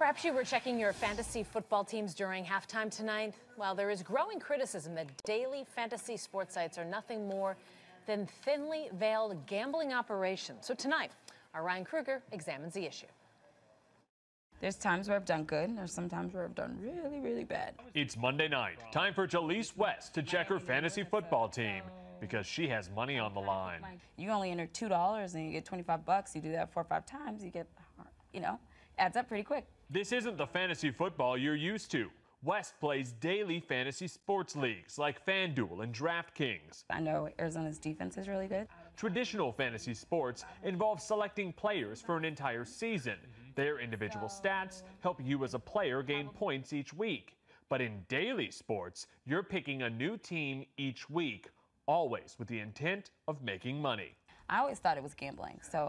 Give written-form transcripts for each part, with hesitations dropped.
Perhaps you were checking your fantasy football teams during halftime tonight. Well, there is growing criticism that daily fantasy sports sites are nothing more than thinly veiled gambling operations. So tonight, our Ryan Kruger examines the issue. There's times where I've done good, and there's some times where I've done really, really bad. It's Monday night. Time for Jalise West to check her fantasy football team because she has money on the line. You only enter $2 and you get 25 bucks. You do that 4 or 5 times, you get, adds up pretty quick. This isn't the fantasy football you're used to. West plays daily fantasy sports leagues like FanDuel and DraftKings. I know Arizona's defense is really good. Traditional fantasy sports involve selecting players for an entire season. Their individual stats help you as a player gain points each week. But in daily sports, you're picking a new team each week, always with the intent of making money. I always thought it was gambling, so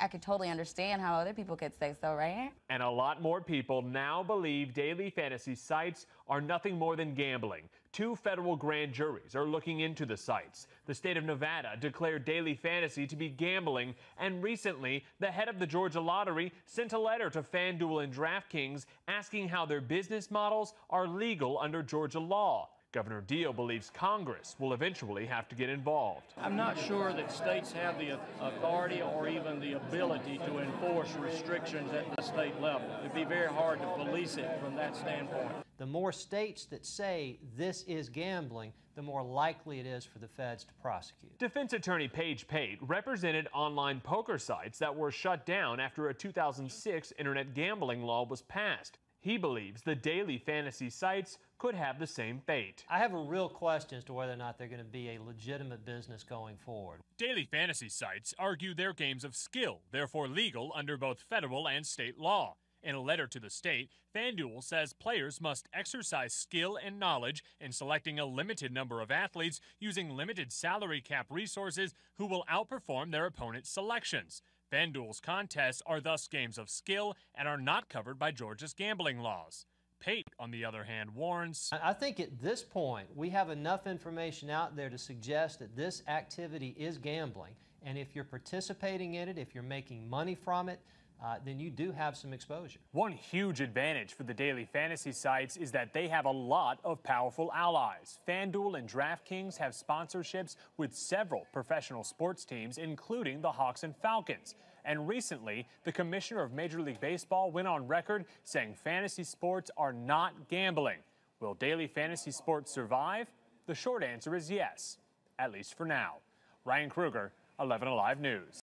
I could totally understand how other people could say so, right? And a lot more people now believe daily fantasy sites are nothing more than gambling. 2 federal grand juries are looking into the sites. The state of Nevada declared daily fantasy to be gambling, and recently, the head of the Georgia Lottery sent a letter to FanDuel and DraftKings asking how their business models are legal under Georgia law. Governor Deal believes Congress will eventually have to get involved. I'm not sure that states have the authority or even the ability to enforce restrictions at the state level. It'd be very hard to police it from that standpoint. The more states that say this is gambling, the more likely it is for the feds to prosecute. Defense attorney Pate represented online poker sites that were shut down after a 2006 internet gambling law was passed. He believes the daily fantasy sites could have the same fate. I have a real question as to whether or not they're going to be a legitimate business going forward. Daily fantasy sites argue they're games of skill, therefore legal under both federal and state law. In a letter to the state, FanDuel says players must exercise skill and knowledge in selecting a limited number of athletes using limited salary cap resources who will outperform their opponent's selections. FanDuel's contests are thus games of skill and are not covered by Georgia's gambling laws. Pate, on the other hand, warns. I think at this point, we have enough information out there to suggest that this activity is gambling. And if you're participating in it, if you're making money from it, then you do have some exposure. One huge advantage for the daily fantasy sites is that they have a lot of powerful allies. FanDuel and DraftKings have sponsorships with several professional sports teams, including the Hawks and Falcons. And recently, the commissioner of Major League Baseball went on record saying fantasy sports are not gambling. Will daily fantasy sports survive? The short answer is yes, at least for now. Ryan Kruger, 11 Alive News.